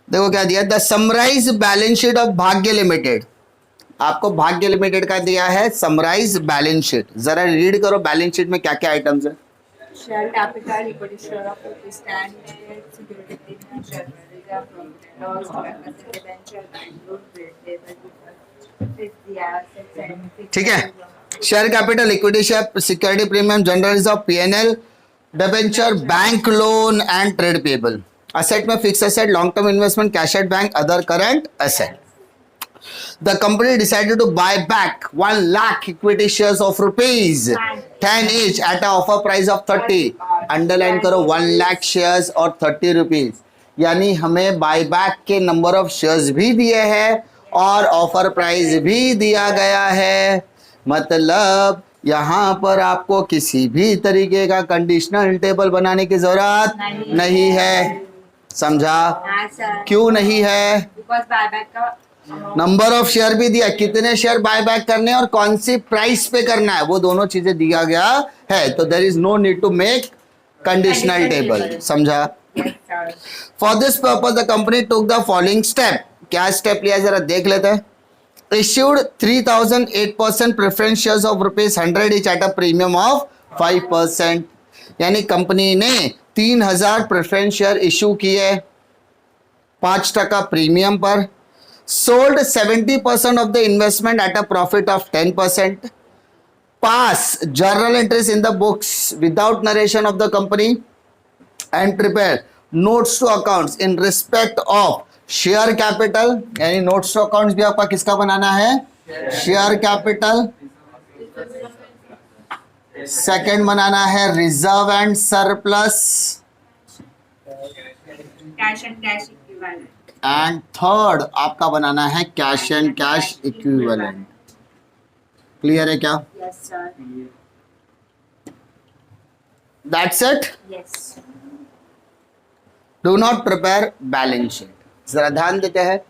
देखो क्या दिया, the summarised balance sheet of Bhagya limited. आपको भाग्य लिमिटेड का दिया है समराइज बैलेंस शीट, जरा रीड करो बैलेंस शीट में क्या क्या आइटम्स है। Share capital, equity share of rupees 10, security premium, share reserve, profit and loss, capacity debenture, bank loan, trade payable, the assets and fixed ठीक है, assets. Share capital, equity share, security premium, general reserve, PNL, debenture, bank loan and trade payable. Asset में fix asset, long term investment, cash at bank, other current asset. The company decided to buy back 1 lakh equity shares of rupees 10 each at an offer price of 30। Underline करो 1 lakh shares और 30 rupees, यानी हमें buyback के number of shares भी दिए हैं और offer price भी दिया गया है। मतलब यहां पर आपको किसी भी तरीके का कंडीशनल टेबल बनाने की जरूरत नहीं है। समझा? हाँ सर, क्यों नहीं है? बिकॉज बायबैक का नंबर ऑफ शेयर भी दिया, कितने शेयर बाय बैक करने और कौन सी प्राइस पे करना है, वो दोनों चीजें दिया गया है। तो there is no need to make conditional table. समझा? For this purpose the company took the following step. क्या स्टेप लिया जरा देख लेते हैं। Issued 3008% preference shares of rupees 100 each at a premium of 5%। यानी कंपनी ने 3000 प्रेफरेंस शेयर इश्यू किए 5% प्रीमियम पर। sold 70% of the investment at a profit of 10%, pass journal entries in the books without narration of the company, and prepare notes to accounts in respect of share capital। यानी notes to accounts भी आपका किसका बनाना है? share capital। Second बनाना है reserve and surplus, cash and cash equivalent. And third आपका बनाना है cash and cash equivalent. Clear है क्या? Yes sir, that's it. Yes. Do not prepare balance sheet. जरा ध्यान देते हैं,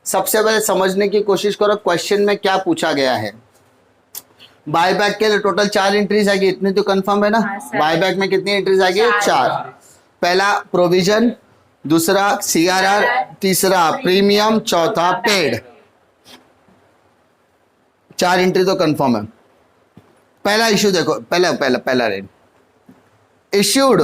सबसे पहले समझने की कोशिश करो क्वेश्चन में क्या पूछा गया है। बायबैक के लिए टोटल 4 एंट्रीज आएगी, इतनी तो कंफर्म है ना? हाँ, सर। बायबैक में कितनी एंट्रीज आएगी? 4। पहला प्रोविजन, दूसरा सीआरआर, तीसरा प्रीमियम, चौथा पेड। 4 एंट्री तो कंफर्म है। पहला इश्यू देखो, पहला rate issued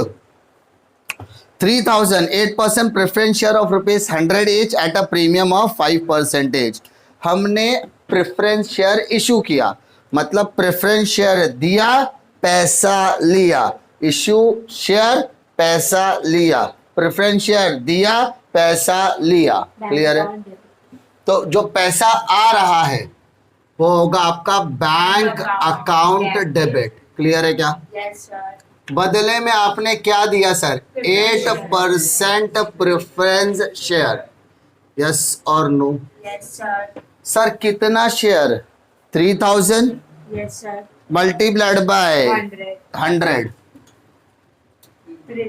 3008% preference share of rupees 100 each at a premium of 5%। हमने प्रेफरेंस शेयर इशू किया, मतलब प्रेफरेंस शेयर दिया, पैसा लिया। इशू शेयर, पैसा लिया, प्रेफरेंस शेयर दिया, पैसा लिया। क्लियर है? तो जो पैसा आ रहा है वो होगा आपका बैंक अकाउंट डेबिट। क्लियर है क्या? Yes sir. बदले में आपने क्या दिया सर? 8% preference share. यस और नो? Yes sir. सर कितना share? 3000 yes sir. Multiplied by 100। 100,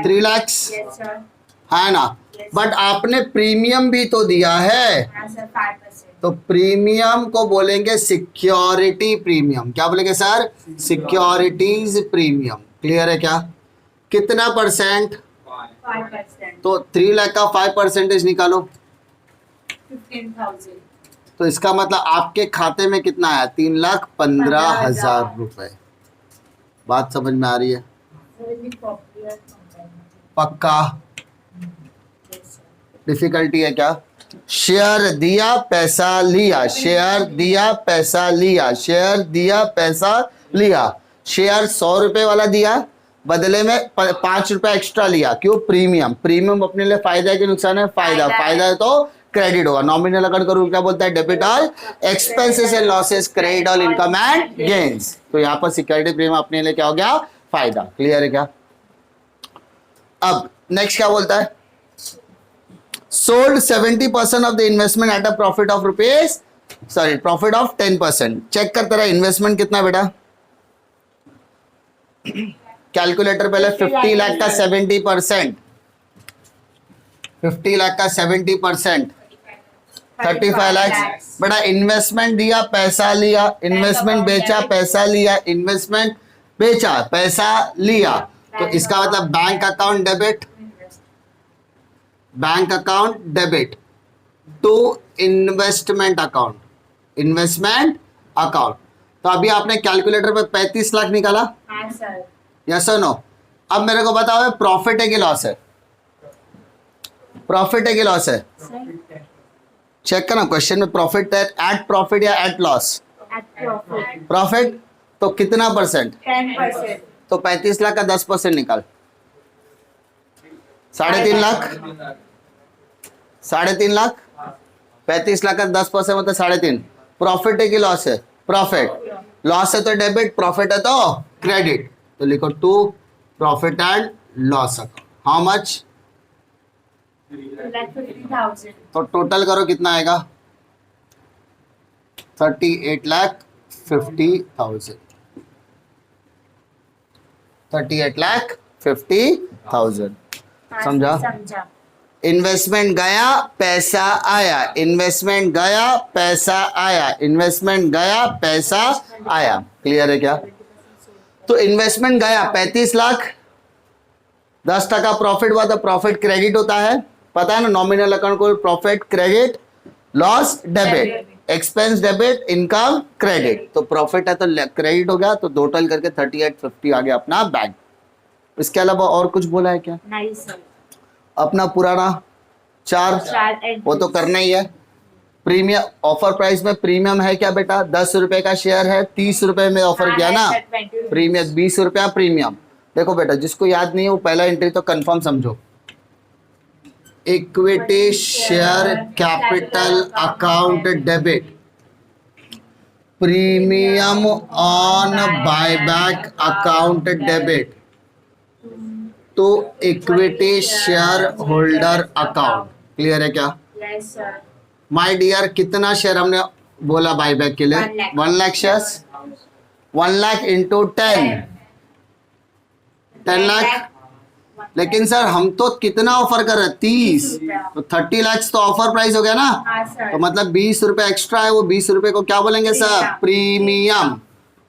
3 lakhs yes sir. है ना? बट आपने प्रीमियम भी तो दिया है, हाँ सर, 5%। तो प्रीमियम को बोलेंगे सिक्योरिटी प्रीमियम। क्या बोलेंगे सर? Securities premium. क्लियर है क्या? कितना परसेंट? 5%। तो 3 लाख का 5% निकालो, 15,000। तो इसका मतलब आपके खाते में कितना आया? 3,15,000 रुपए। बात समझ में आ रही है? पक्का? डिफिकल्टी है क्या? शेयर दिया, पैसा लिया, शेयर दिया, पैसा लिया, शेयर दिया, पैसा लिया। शेयर 100 रुपए वाला दिया, बदले में 5 रुपए एक्स्ट्रा लिया। क्यों? प्रीमियम। प्रीमियम अपने लिए फायदा है कि नुकसान है? फायदा। फायदा है तो क्रेडिट होगा। नॉमिनल अकाउंट का रूल क्या बोलता है? Debit all expenses and losses, credit all income and gains. तो यहाँ पर सिक्योरिटी प्रीमियम अपने लिए क्या हो गया? फायदा। क्लियर है क्या? अब नेक्स्ट क्या बोलता है? Sold 70% of the investment at a profit of rupees, sorry profit of 10%। Check कर तेरा इन्वेस्टमेंट कितना बेटा? कैलकुलेटर पहले 50 लाख का 70%, 50 लाख का 70%, 35 लाख। बड़ा इन्वेस्टमेंट दिया, पैसा लिया, इन्वेस्टमेंट बेचा, पैसा लिया, इन्वेस्टमेंट बेचा, पैसा लिया। तो इसका मतलब bank account debit, bank account debit to investment account, investment account. तो अभी आपने कैलकुलेटर पे 35 लाख निकाला, हाँ सर। यस और नो? अब मेरे को बताओ प्रॉफिट है कि लॉस है? प्रॉफिट है कि लॉस है? सर चेक करना क्वेश्चन में, प्रॉफिट है एट प्रॉफिट या at loss? At profit profit. तो कितना परसेंट? 10%। तो 35 लाख का 10% निकाल, 3.5 लाख, 3.5 लाख, 35 लाख का 10% मतलब 3.5। प्रॉफिट है कि लॉस है? प्रॉफिट। लॉस है तो डेबिट, प्रॉफिट है तो क्रेडिट। तो लिखो to profit and loss account. How much? 2,50,000। तो टोटल करो कितना आएगा? 38,50,000। 38,50,000। हाँ, समझा? समझा। इन्वेस्टमेंट गया पैसा आया, इन्वेस्टमेंट गया पैसा आया, इन्वेस्टमेंट गया पैसा आया। क्लियर है क्या? तो इन्वेस्टमेंट गया 35 लाख, 10% प्रॉफिट हुआ तो प्रॉफिट क्रेडिट होता है, पता है ना? नॉमिनल अकाउंट को profit credit, loss debit, expense debit, income credit. तो प्रॉफिट है तो क्रेडिट हो गया, तो टोटल करके 38,50 आ गया अपना बैंक। इसके अलावा और कुछ बोला है क्या? नहीं सर। अपना पुराना चार, वो तो करना ही है। प्रीमियम ऑफर प्राइस में प्रीमियम है क्या बेटा? 10 रुपए का शेयर है, 30 रुपए में ऑफर किया ना, प्रीमियम 20 रुपया प्रीमियम। देखो बेटा, जिसको याद नहीं है वो पहला एंट्री तो कंफर्म समझो। Equity share capital account debit, premium on buyback account debit तो equity share holder account. Clear है क्या? Yes sir. माय डियर, कितना शेयर हमने बोला बायबैक के लिए? 1 लाख शेयर्स। 1 लाख इंटू 10 लाख। लेकिन सर हम तो कितना ऑफर कर रहे हैं? 30। तो 30 लाख तो ऑफर प्राइस हो गया ना, हाँ सर। तो मतलब 20 रुपए एक्स्ट्रा है, वो 20 रुपए को क्या बोलेंगे सर? प्रीमियम।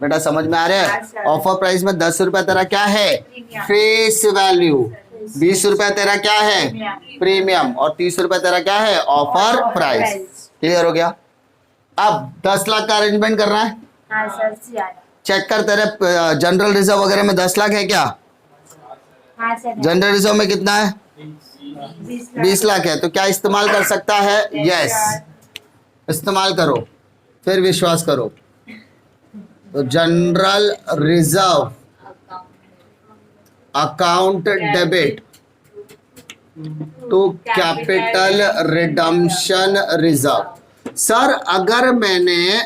बेटा समझ में आ रहा हाँ, है? सर। ऑफर प्राइस में 10 रुपए तेरा क्या है? प्रीमियम। Face value. 20 रुपए तेरा क्या है? प्रीमियम। और 30 रुपए तेरा क्या है? Offer price. क्लियर हो गया? अब 10 लाख का अरेंजमेंट करना है। हाँ सर। सियारा। चेक कर, तेरे जनरल रिजर्व वगैरह में 10 लाख है क्या? हाँ सर। जनरल रिजर्व में कितना है? 20 लाख है। तो क्या इस्तेमाल कर सकता है? यस, इस्तेमाल करो, फिर विश्वास करो। तो general reserve account debit to capital redemption reserve. Sir अगर मैंने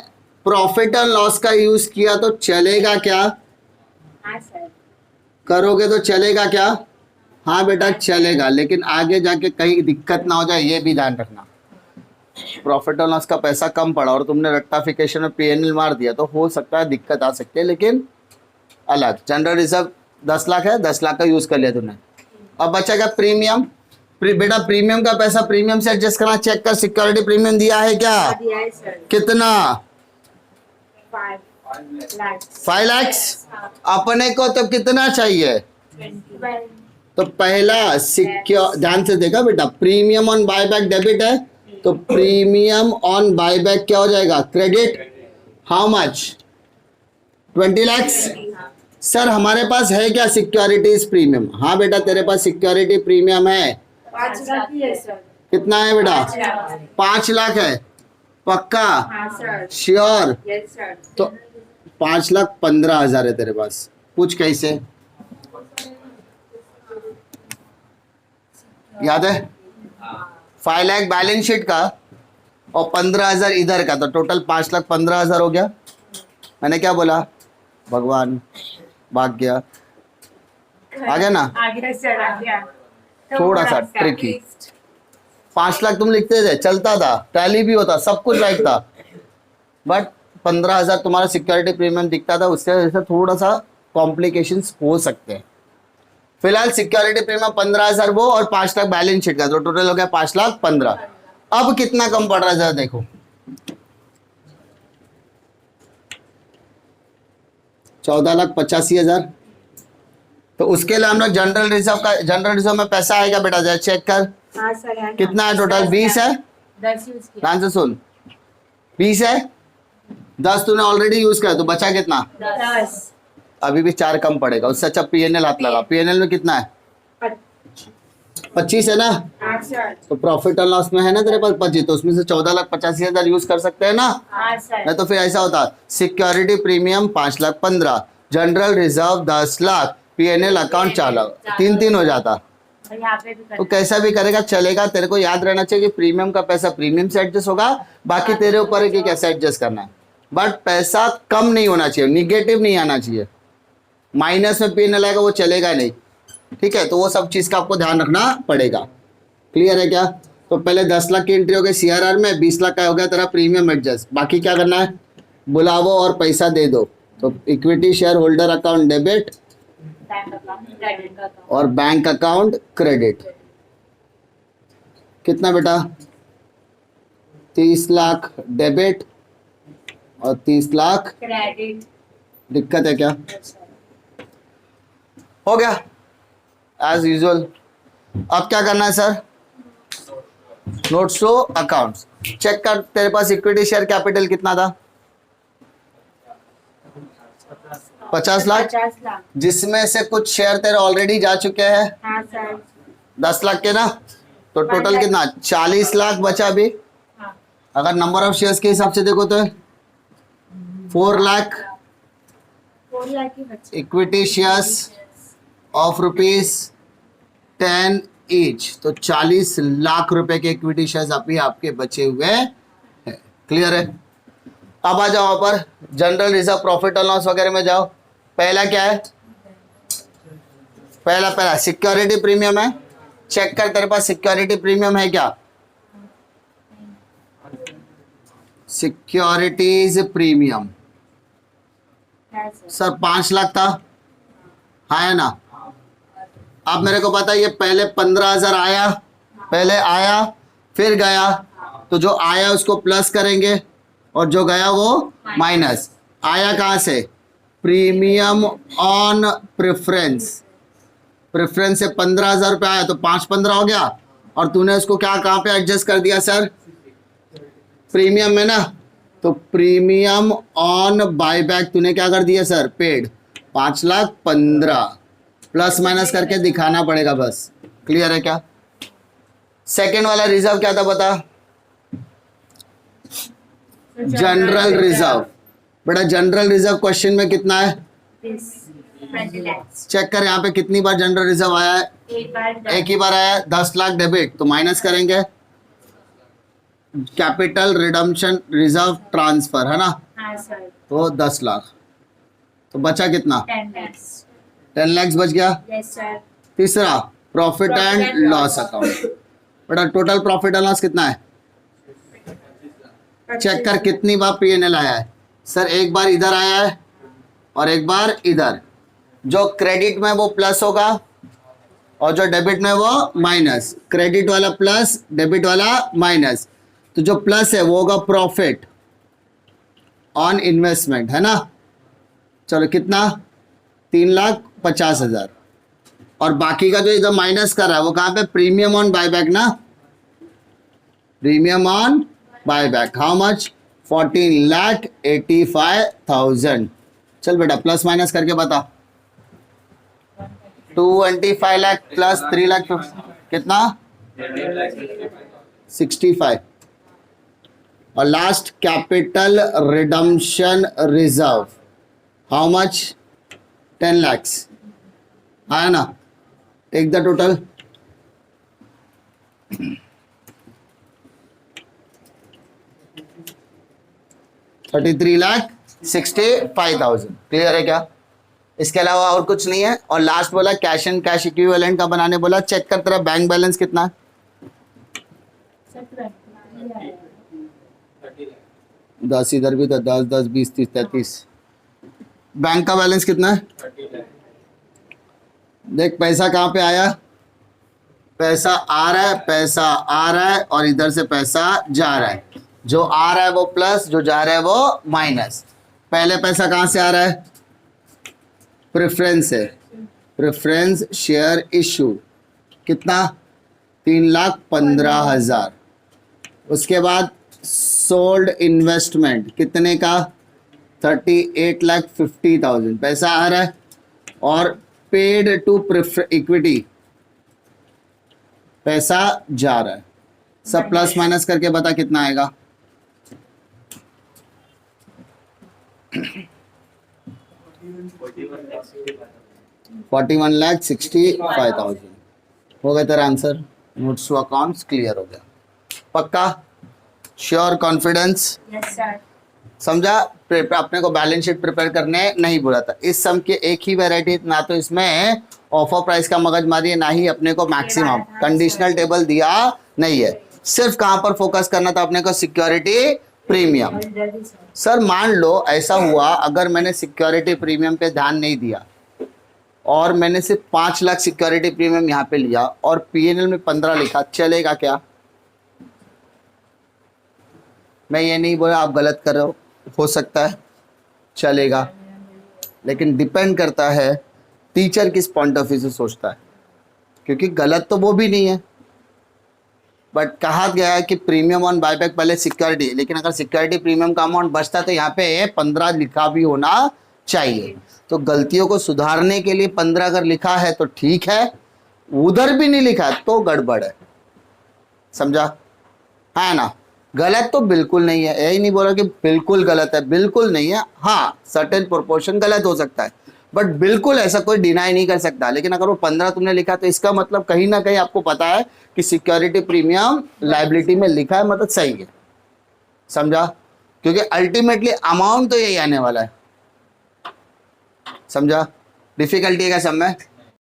प्रॉफिट एंड लॉस का यूज किया तो चलेगा क्या? हाँ सर। करोगे तो चलेगा क्या? हाँ बेटा चलेगा, लेकिन आगे जाके कहीं दिक्कत ना हो जाए ये भी ध्यान रखना। प्रॉफिट और लॉस का पैसा कम पड़ा और तुमने रट्टाफिकेशन में पीएनएल मार दिया तो हो सकता है दिक्कत आ सकती है, लेकिन अलग। जनरल रिजर्व 10 लाख है, 10 लाख का यूज कर लिया तुमने। अब बचेगा प्रीमियम। बेटा प्रीमियम का पैसा प्रीमियम से एडजस्ट करना, चेक कर सिक्योरिटी प्रीमियम दिया है क्या? दिया है सर। कितना? 5 लाख। 5 लाख। अपने को तो कितना चाहिए? 21। तो पहला सिक्योर, ध्यान से देखा बेटा, प्रीमियम ऑन बायबैक डेबिट है तो प्रीमियम ऑन बायबैक क्या हो जाएगा? Credit. How much? 20 lakh. Sir हमारे पास है क्या सिक्योरिटीज प्रीमियम? हाँ बेटा तेरे पास सिक्योरिटी प्रीमियम है। 5 लाख ही है सर। कितना है बेटा? 5 लाख। 5 लाख है पक्का? हाँ सर। श्योर? Yes sir. तो 5,15,000 है तेरे पास। पूछ कैसे? याद है? 5 लाख बैलेंस शीट का और 15,000 इधर का, तो टोटल 5,15,000 हो गया। मैंने क्या बोला? भगवान भाग गया। आ गया ना? आ गया सर, आ गया। थोड़ा सा ट्रिकी। 5 लाख तुम लिखते थे, चलता था, टैली भी होता, सब कुछ राइट था, बट 15,000 तुम्हारा सिक्योरिटी प्रीमियम दिखता था, उससे वजह से थोड़ा सा कॉम्प्लिकेशंस हो सकते हैं। फिलहाल सिक्योरिटी प्रीमियम 15,000 वो और 5 लाख बैलेंस शीट का, तो टोटल हो गया 5,15,000। अब कितना कम पड़ रहा है जरा देखो, 14,85,000। तो उसके लिए हम लोग जनरल रिजर्व में पैसा आएगा बेटा, जरा चेक कर। हाँ सर है। कितना है टोटल? 20 है। 10 यूज किया। ध्यान से सुन, 20 है, 10 तूने ऑलरेडी यूज किया, तो बचा कितना? 10। अभी भी 4 कम पड़ेगा, उससे अच्छा पीएनएल हाथ लगा। पीएनएल में कितना है? 25 है ना? हाँ सर। तो प्रॉफिट एंड लॉस में है ना तेरे पास 25, तो उसमें से 14,85,000 यूज कर सकते हैं ना? हाँ सर। नहीं तो फिर ऐसा होता, security premium 5,15,000, general reserve 10 lakh, PNL account 4 lakh, 3 हो जाता। और यहाँ पे भी तो कैसा भी करेगा चलेगा। तेरे को याद रहना चाहिए कि प्रीमियम का पैसा प्रीमियम से एडजस्ट होगा, बाकी तेरे ऊपर है कि कैसे एडजस्ट करना है। बट पैसा कम नहीं होना चाहिए, निगेटिव नहीं आना चाहिए। माइनस में पीएनएल आएगा वो चलेगा नहीं, ठीक है? तो वो सब चीज का आपको ध्यान रखना पड़ेगा। क्लियर है क्या? तो पहले 10 लाख की एंट्री हो गई सीआरआर में, 20 लाख का हो गया तेरा प्रीमियम एडजस्ट। बाकी क्या करना है? बुलावो और पैसा दे दो। तो equity share holder account debit bank account credit का अकाउंट। और बैंक अकाउंट क्रेडिट। कितना बेटा? 30 लाख डेबिट और 30 लाख क्रेडिट। दिक्कत है क्या? हो गया एज यूजुअल। अब क्या करना है sir? Notes to accounts check कर। तेरे पास इक्विटी शेयर कैपिटल कितना था? 50 लाख, 50 लाख। जिसमें से कुछ शेयर तेरे ऑलरेडी जा चुके हैं हाँ सर। 10 लाख के ना, तो टोटल कितना? 40 लाख बचा भी। हाँ। अगर नंबर ऑफ शेयर्स के हिसाब से देखो तो 4 लाख 4 लाख की बची। इक्विटी शेयर्स ऑफ ₹10 ईच, तो 40 लाख रुपए के इक्विटी शेयर्स अभी आपके बचे हुए हैं। क्लियर है? अब आ जाओ पर जनरल रिजर्व प्रॉफिट और लॉस वगैरह में जाओ। पहला क्या है? पहला सिक्योरिटी प्रीमियम है। चेक कर तेरे पास सिक्योरिटी प्रीमियम है क्या? सिक्योरिटीज प्रीमियम है सर। सर 5 लाख था, हाँ है ना? अब मेरे को पता है ये पहले 15,000 आया, पहले आया फिर गया, तो जो आया उसको प्लस करेंगे और जो गया वो माइनस। आया कहाँ से? Premium on preference. प्रेफरेंस से 15,000 रुपये आया, तो 5-15 हो गया, और तूने उसको क्या कहाँ पे एडजस्ट कर दिया सर? प्रीमियम में ना, तो प्रीमियम ऑन बायबैक तूने क्या कर दिया सर? पेड। 5,15,000 प्लस माइनस करके दिखाना पड़ेगा बस। क्लियर है क्या? सेकेंड वाला रिजर्व क्या था बता? General reserve. बेटा जनरल रिजर्व क्वेश्चन में कितना है? 20 लाख। चेक कर यहाँ पे कितनी बार जनरल रिजर्व आया है? एक ही बार आया है। 10 लाख डेबिट, तो माइनस करेंगे कैपिटल रिडम्पशन रिजर्व ट्रांसफर, है ना? हाँ सर। तो 10 लाख, तो बचा कितना? 10 लाख। 10 लाख बच गया। Yes sir. तीसरा प्रॉफिट एंड लॉस अकाउंट। बेटा टोटल प्रॉफिट एंड लॉस कितना है? चेक कर कितनी बार पीएनएल आया है सर? एक बार इधर आया है और एक बार इधर। जो क्रेडिट में वो प्लस होगा और जो डेबिट में वो माइनस। क्रेडिट वाला प्लस, डेबिट वाला माइनस। तो जो प्लस है वो होगा प्रॉफिट ऑन इन्वेस्टमेंट, है ना? चलो कितना? 3,50,000। और बाकी का जो इधर माइनस कर रहा है वो कहाँ पे? प्रीमियम ऑन बायबैक ना, premium on buyback. How much? 14,85,000। चल बेटा प्लस माइनस करके बता। 25 लाख प्लस 3 लाख कितना? 65। और last capital redemption reserve, how much? 10 lakhs। आया ना? Take the total. $33,65,000। क्लियर है क्या? इसके अलावा और कुछ नहीं है। और लास्ट बोला कैश एंड कैश इक्विवेलेंट का बनाने बोला। चेक कर तेरा बैंक बैलेंस कितना है? 10 इधर भी था, 10, 10, 20, 30, 33। बैंक का बैलेंस कितना है? देख पैसा कहाँ पे आया? पैसा आ रहा है, पैसा आ रहा है, और इधर से पैसा जा रहा है। जो आ रहा है वो प्लस, जो जा रहा है वो माइनस। पहले पैसा कहाँ से आ रहा है? प्रेफरेंस से। प्रेफरेंस शेयर इशू कितना? 3,15,000। उसके बाद सोल्ड इन्वेस्टमेंट कितने का, 38,50,000 पैसा आ रहा है। और पेड टू प्रेफर इक्विटी पैसा जा रहा है। सब प्लस माइनस करके बता कितना आएगा। 41,65,000 हो गया तेरा answer. Notes to accounts clear हो गया, पक्का, श्योर, कॉन्फिडेंस, Yes, sir. समझा। अपने को बैलेंस शीट प्रिपेयर करने नहीं बोला था। इस सम के एक ही वैरायटी, ना तो इसमें ऑफर प्राइस का मगजमारी है, ना ही अपने को मैक्सिमम कंडीशनल टेबल दिया नहीं है। सिर्फ कहां पर फोकस करना था अपने को, security premium. Already, sir. Sir मान लो ऐसा हुआ, अगर मैंने सिक्योरिटी प्रीमियम पे ध्यान नहीं दिया और मैंने सिर्फ 5 लाख सिक्योरिटी प्रीमियम यहाँ पे लिया और पीएनएल में 15 लिखा, चलेगा क्या? मैं ये नहीं बोला आप गलत कर रहे हो सकता है चलेगा, लेकिन डिपेंड करता है टीचर किस पॉइंट ऑफ व्यू से सोचता है, क्योंकि गलत तो वो भी नहीं है। बट कहा गया है कि प्रीमियम ऑन बायबैक पहले सिक्योरिटी, लेकिन अगर सिक्योरिटी प्रीमियम का अमाउंट बचता है तो यहाँ पे 15 लिखा भी होना चाहिए। तो गलतियों को सुधारने के लिए 15 अगर लिखा है तो ठीक है, उधर भी नहीं लिखा तो गड़बड़ है, समझा है ना। गलत तो बिल्कुल नहीं है, यही नहीं बोला कि बिल्कुल गलत है, बिल्कुल नहीं है। हाँ सर्टेन प्रोपोर्शन गलत हो सकता है, बट बिल्कुल ऐसा कोई डिनाई नहीं कर सकता। लेकिन अगर वो 15 तुमने लिखा तो इसका मतलब कहीं ना कहीं आपको पता है कि सिक्योरिटी प्रीमियम लायबिलिटी में लिखा है, मतलब सही है, समझा। क्योंकि अल्टीमेटली अमाउंट तो यही आने वाला है, समझा। डिफिकल्टी है क्या सब में?